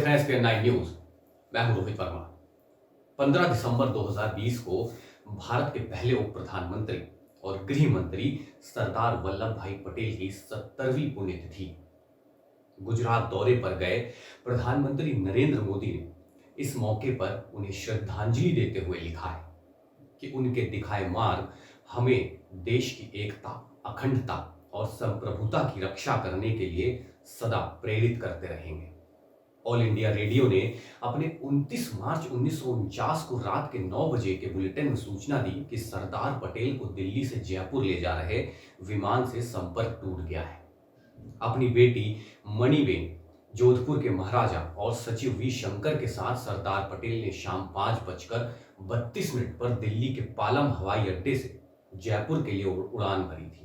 रहे हैं SPN 9 news. मैं हूं रोहित वर्मा। 15 दिसंबर 2020 को भारत के पहले उप प्रधानमंत्री और गृह मंत्री सरदार वल्लभ भाई पटेल की 70वीं पुण्यतिथि। गुजरात दौरे पर गए प्रधानमंत्री नरेंद्र मोदी ने इस मौके पर उन्हें श्रद्धांजलि देते हुए लिखा है कि उनके दिखाए मार्ग हमें देश की एकता, अखंडता और संप्रभुता की रक्षा करने के लिए सदा प्रेरित करते रहेंगे। ऑल इंडिया रेडियो ने अपने 29 मार्च 1949 को रात के 9 बजे के बुलेटिन में सूचना दी कि सरदार पटेल को दिल्ली से जयपुर ले जा रहे विमान से संपर्क टूट गया है। अपनी बेटी मणिबेन, जोधपुर के महाराजा और सचिव वी शंकर के साथ सरदार पटेल ने शाम 5:32 पर दिल्ली के पालम हवाई अड्डे से जयपुर के लिए उड़ान भरी थी।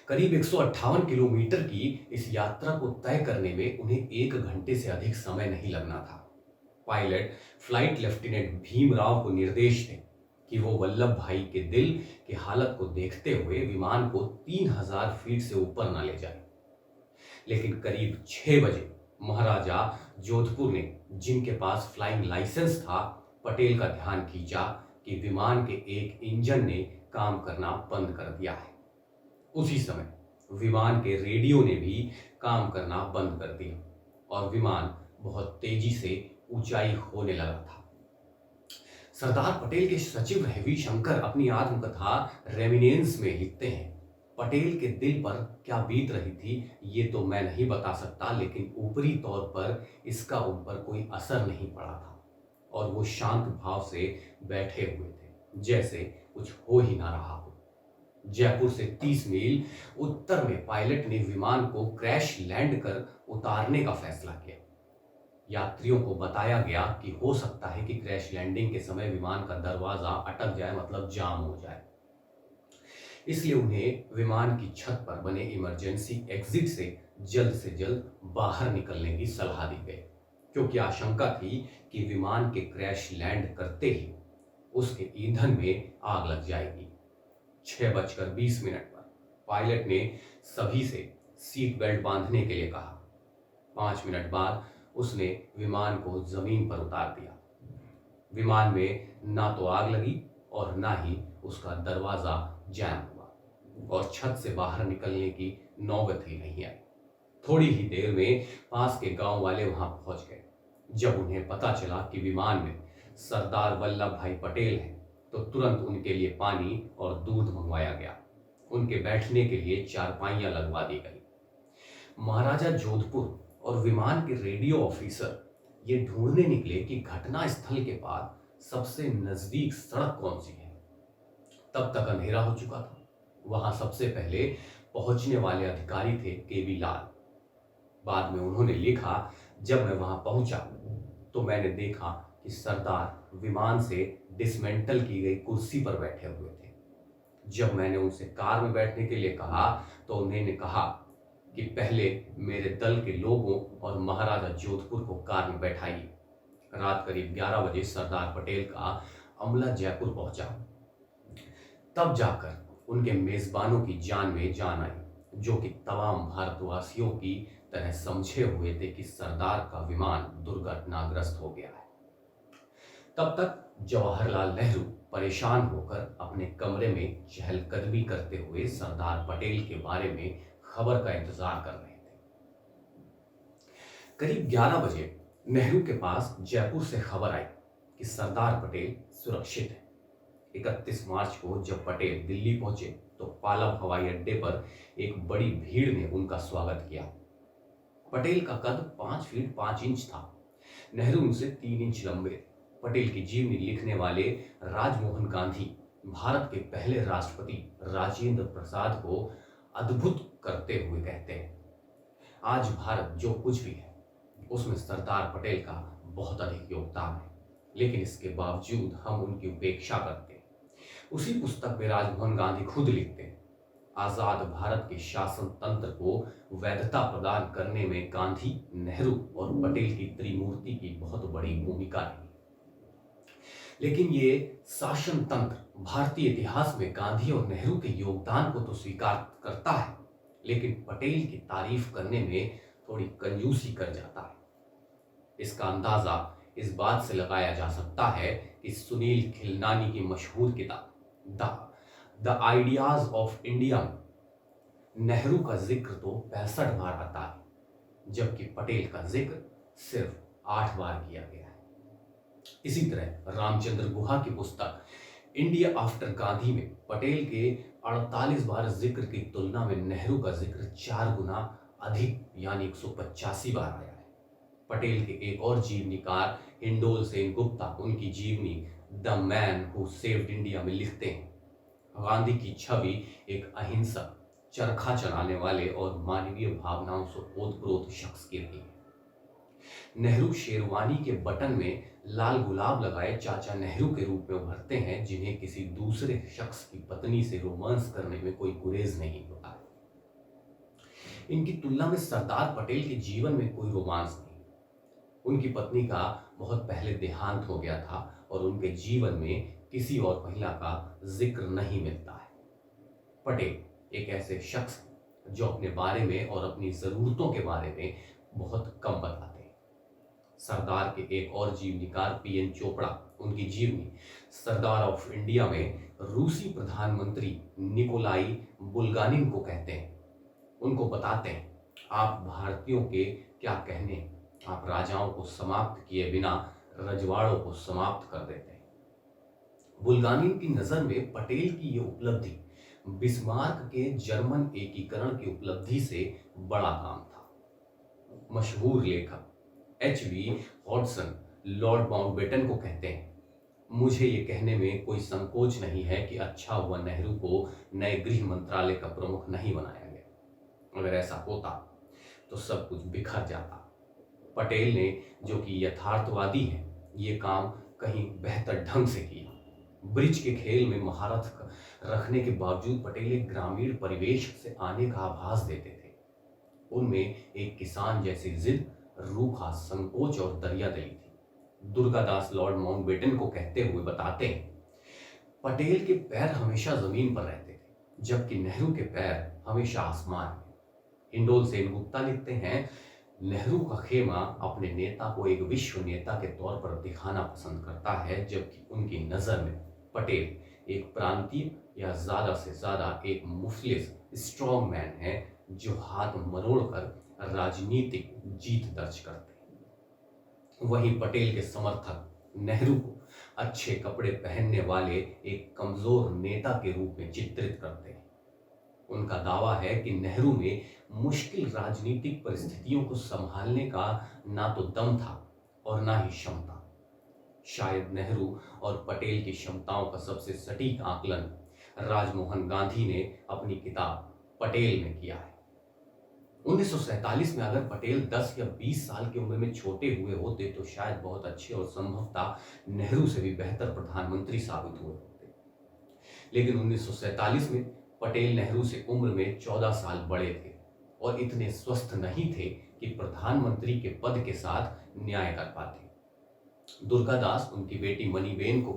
करीब 158 किलोमीटर की इस यात्रा को तय करने में उन्हें 1 घंटे से अधिक समय नहीं लगना था। पायलट फ्लाइट लेफ्टिनेंट भीमराव को निर्देश थे कि वो वल्लभ भाई के दिल की हालत को देखते हुए विमान को 3000 फीट से ऊपर न ले जाए। लेकिन करीब 6 बजे महाराजा जोधपुर ने, जिनके पास फ्लाइंग लाइसेंस था, पटेल का ध्यान खींचा कि विमान के एक इंजन ने काम करना बंद कर दिया है। उसी समय विमान के रेडियो ने भी काम करना बंद कर दिया और विमान बहुत तेजी से ऊंचाई होने लगा था। सरदार पटेल के सचिव रवि शंकर अपनी आत्मकथा रेमिनेंस में लिखते हैं, पटेल के दिल पर क्या बीत रही थी ये तो मैं नहीं बता सकता, लेकिन ऊपरी तौर पर इसका उन पर कोई असर नहीं पड़ा था और वो शांत भाव से बैठे हुए थे, जैसे कुछ हो ही ना रहा हो। जयपुर से 30 मील उत्तर में पायलट ने विमान को क्रैश लैंड कर उतारने का फैसला किया। यात्रियों को बताया गया कि हो सकता है कि क्रैश लैंडिंग के समय विमान का दरवाजा अटक जाए, मतलब जाम हो जाए। इसलिए उन्हें विमान की छत पर बने इमरजेंसी एग्जिट से जल्द बाहर निकलने की सलाह दी गई, क्योंकि आशंका थी कि विमान के क्रैश लैंड करते ही उसके ईंधन में आग लग जाएगी। 6:20 पर पायलट ने सभी से सीट बेल्ट बांधने के लिए कहा। 5 मिनट बाद उसने विमान को जमीन पर उतार दिया। विमान में ना तो आग लगी और ना ही उसका दरवाजा जैम हुआ और छत से बाहर निकलने की नौबत ही नहीं आई। थोड़ी ही देर में पास के गांव वाले वहां पहुंच गए। जब उन्हें पता चला कि विमान में सरदार वल्लभ भाई पटेल हैं, तो तुरंत उनके लिए पानी और दूध मंगवाया गया। उनके बैठने के लिए चारपाइयां लगवा दी गई। महाराजा जोधपुर और विमान के रेडियो ऑफिसर ये ढूंढने निकले कि घटना स्थल के बाद सबसे नजदीक सड़क कौन सी है। तब तक अंधेरा हो चुका था। वहां सबसे पहले पहुंचने वाले अधिकारी थे केवी लाल। बाद में उन्होंने लिखा, जब मैं वहां पहुंचा तो मैंने देखा कि सरदार विमान से डिसमेंटल की गई कुर्सी पर बैठे हुए थे। जब मैंने उनसे कार में बैठने के लिए कहा तो उन्होंने कहा कि पहले मेरे दल के लोगों और महाराजा जोधपुर को कार में बैठाइए। रात करीब 11 बजे सरदार पटेल का अमला जयपुर पहुंचा। तब जाकर उनके मेजबानों की जान में जान आई, जो कि तमाम भारतवासियों की तरह समझे हुए थे कि सरदार का विमान दुर्घटनाग्रस्त हो गया है। तब तक जवाहरलाल नेहरू परेशान होकर अपने कमरे में चहलकदमी करते हुए सरदार पटेल के बारे में खबर का इंतजार कर रहे थे। करीब 11 बजे नेहरू के पास जयपुर से खबर आई कि सरदार पटेल सुरक्षित है। 31 मार्च को जब पटेल दिल्ली पहुंचे तो पालम हवाई अड्डे पर एक बड़ी भीड़ ने उनका स्वागत किया। पटेल का कद 5 फीट 5 इंच था। नेहरू उनसे 3 इंच लंबे थे। पटेल की जीवनी लिखने वाले राजमोहन गांधी भारत के पहले राष्ट्रपति राजेंद्र प्रसाद को अद्भुत करते हुए कहते हैं, आज भारत जो कुछ भी है उसमें सरदार पटेल का बहुत अधिक योगदान है, लेकिन इसके बावजूद हम उनकी उपेक्षा करते हैं। उसी पुस्तक में राजमोहन गांधी खुद लिखते हैं, आजाद भारत के शासन तंत्र को वैधता प्रदान करने में गांधी, नेहरू और पटेल की त्रिमूर्ति की बहुत बड़ी भूमिका रही। लेकिन ये शासन तंत्र भारतीय इतिहास में गांधी और नेहरू के योगदान को तो स्वीकार करता है, लेकिन पटेल की तारीफ करने में थोड़ी कंजूसी कर जाता है। इसका अंदाजा इस बात से लगाया जा सकता है कि सुनील खिलनानी की मशहूर किताब द आइडियाज ऑफ इंडिया में नेहरू का जिक्र तो 65 बार आता है, जबकि पटेल का जिक्र सिर्फ 8 बार किया गया है। इसी तरह रामचंद्र गुहा की पुस्तक इंडिया आफ्टर गांधी में पटेल के 48 बार जिक्र की तुलना में नेहरू का जिक्र 4 गुना अधिक यानी 185 बार आया है। पटेल के एक और जीवनीकार हिंडोल सेन गुप्ता उनकी जीवनी the man who saved India में लिखते हैं, गांधी की छवि एक अहिंसक, चरखा चलाने वाले और मानवीय भावनाओं से ओतप्रोत शख्स की रही है। नेहरू शेरवानी के बटन में लाल गुलाब लगाए चाचा नेहरू के रूप में उभरते हैं, जिन्हें किसी दूसरे शख्स की पत्नी से रोमांस करने में कोई गुरेज नहीं होता है। इनकी तुलना में सरदार पटेल के जीवन में कोई रोमांस नहीं। उनकी पत्नी का बहुत पहले देहांत हो गया था और उनके जीवन में किसी और महिला का जिक्र नहीं मिलता है। पटेल एक ऐसे शख्स हैं जो अपने बारे में और अपनी जरूरतों के बारे में बहुत कम बताते हैं। सरदार के एक और जीवनीकार पीएन चोपड़ा उनकी जीवनी सरदार ऑफ इंडिया में रूसी प्रधानमंत्री निकोलाई बुल्गानिन को कहते हैं। उनको बताते हैं, आप भारतीयों के क्या कहने, आप राजाओं को समाप्त किए बिना रजवाड़ों को समाप्त कर देते हैं। बुल्गानिन की नजर में पटेल की ये उपलब्धि बिस्मार्क के जर्मन एकीकरण की उपलब्धि से बड़ा काम था। मशहूर लेखक एच.वी. हॉडसन लॉर्ड माउंटबेटन को कहते हैं, मुझे ये कहने में कोई संकोच नहीं है कि अच्छा हुआ नेहरू को नए गृह मंत्रालय का प्रमुख नहीं बनाया गया। अगर ऐसा होता तो सब कुछ बिखर जाता। पटेल ने, जो कि यथार्थवादी है, ये काम कहीं बेहतर ढंग से किया। ब्रिज के खेल में महारत रखने के बावजूद पटेल एक ग्रामीण परिवेश से आने का आभास देते थे। उनमें एक किसान जैसी जिद, रूखा संकोच और दरियादिली थी। दुर्गादास लॉर्ड माउंटबेटन को कहते हुए बताते हैं, पटेल के पैर हमेशा जमीन पर रहते थे, जबकि नेहरू के पैर हमेशा आसमान में। हिंडोल सेन गुप्ता लिखते हैं, नेहरू का खेमा अपने नेता को एक विश्व नेता के तौर पर दिखाना पसंद करता है, जबकि उनकी नजर में पटेल एक प्रांतीय या ज्यादा से ज्यादा एक मुफलिस स्ट्रॉन्ग मैन है जो हाथ मरोड़कर राजनीतिक जीत दर्ज करते हैं। वहीं पटेल के समर्थक नेहरू को अच्छे कपड़े पहनने वाले एक कमजोर नेता के रूप में चित्रित करते हैं। उनका दावा है कि नेहरू में मुश्किल राजनीतिक परिस्थितियों को संभालने का ना तो दम था और ना ही क्षमता। शायद नेहरू और पटेल की क्षमताओं का सबसे सटीक आकलन राजमोहन गांधी ने अपनी किताब पटेल में किया है। 1947 में अगर पटेल 10 या 20 साल की उम्र में छोटे हुए होते तो शायद बहुत अच्छे और संभवतः नेहरू से भी बेहतर प्रधानमंत्री साबित हुए होते। लेकिन 1947 में पटेल नेहरू से उम्र में 14 साल बड़े थे और इतने स्वस्थ नहीं थे कि प्रधानमंत्री के पद के साथ न्याय कर पाते। दुर्गादास उनकी बेटी मणिबेन को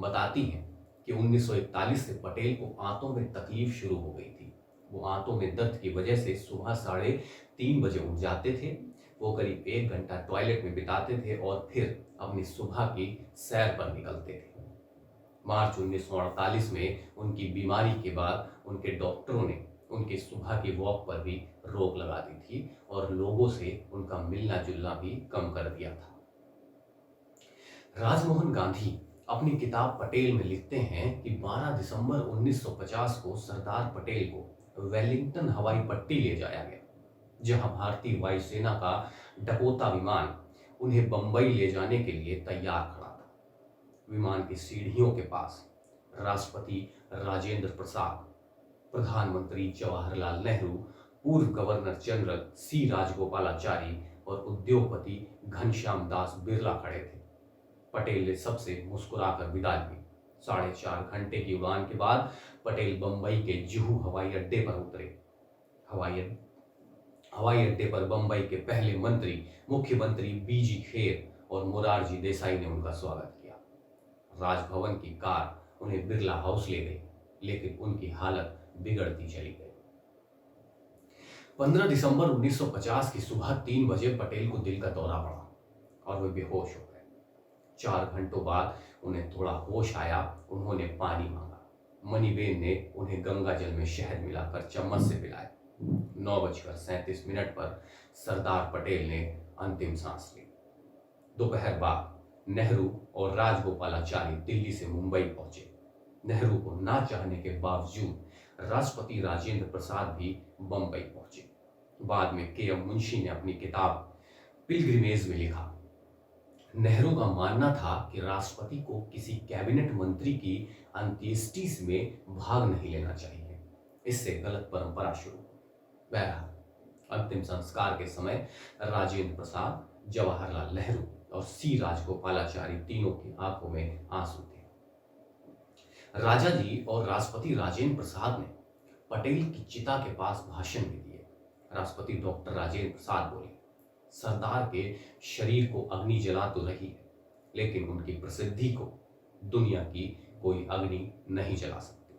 बताती हैं कि 1941 से पटेल को आंतों में तकलीफ शुरू हो गई थी। वो आंतों में दर्द की वजह से सुबह 3:30 बजे उठ जाते थे। वो करीब 1 घंटा टॉयलेट में बिताते थे और फिर अपनी सुबह की सैर पर निकलते थे। मार्च 1948 में उनकी बीमारी के बाद उनके डॉक्टरों ने उनकी सुबह की वॉक पर भी रोक लगा दी थी और लोगों से उनका मिलना जुलना भी कम कर दिया था। राजमोहन गांधी अपनी किताब पटेल में लिखते हैं कि 12 दिसंबर 1950 को सरदार पटेल को वेलिंगटन हवाई पट्टी ले जाया गया, जहां भारतीय वायुसेना का डकोटा विमान उन्हें बंबई ले जाने के लिए तैयार खड़ा था। विमान की सीढ़ियों के पास राष्ट्रपति राजेंद्र प्रसाद, प्रधानमंत्री जवाहरलाल नेहरू, पूर्व गवर्नर जनरल सी राजगोपालाचारी और उद्योगपति घनश्याम दास बिरला खड़े थे। पटेल ने सबसे मुस्कुराकर विदा ली। 4.5 घंटे की उड़ान के बाद पटेल बंबई के जुहू हवाई अड्डे पर उतरे। हवाई अड्डे पर बंबई के पहले मंत्री मुख्यमंत्री बीजी खेर और मोरारजी देसाई ने उनका स्वागत किया। राजभवन की कार उन्हें बिरला हाउस ले गई, लेकिन उनकी हालत बिगड़ती चली गई। 15 दिसंबर 1950 की सुबह 3 बजे पटेल को दिल का दौरा पड़ा। और वे बेहोश हो गए। 4 घंटों बाद उन्हें थोड़ा होश आया। उन्होंने पानी मांगा। मणिबेन ने उन्हें गंगा जल में शहद मिलाकर चम्मच से पिलाया। 9:37 पर सरदार पटेल ने अंतिम सांस ली। दोपहर बाद नेहरू और राजगोपालाचारी दिल्ली से मुंबई पहुंचे। नेहरू को ना चाहने के बावजूद राष्ट्रपति राजेंद्र प्रसाद भी बंबई पहुंचे। बाद में के.एम. मुंशी ने अपनी किताब पिलग्रिमेज में लिखा, नेहरू का मानना था कि राष्ट्रपति को किसी कैबिनेट मंत्री की अंत्येष्टि में भाग नहीं लेना चाहिए। इससे गलत परंपरा शुरू हुई। बहरहाल अंतिम संस्कार के समय राजेंद्र प्रसाद, जवाहरलाल नेहरू और सी राजगोपालाचारी तीनों की आंखों में आंसू थे। राजा जी और राष्ट्रपति राजेंद्र प्रसाद ने पटेल की चिता के पास भाषण भी दिए। राष्ट्रपति डॉक्टर राजेंद्र प्रसाद बोले, सरदार के शरीर को अग्नि जला तो रही है, लेकिन उनकी प्रसिद्धि को दुनिया की कोई अग्नि नहीं जला सकती।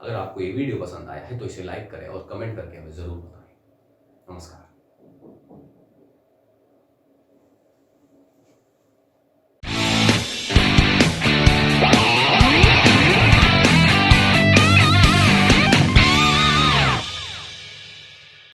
अगर आपको ये वीडियो पसंद आया है तो इसे लाइक करें और कमेंट करके हमें जरूर बताएं। नमस्कार।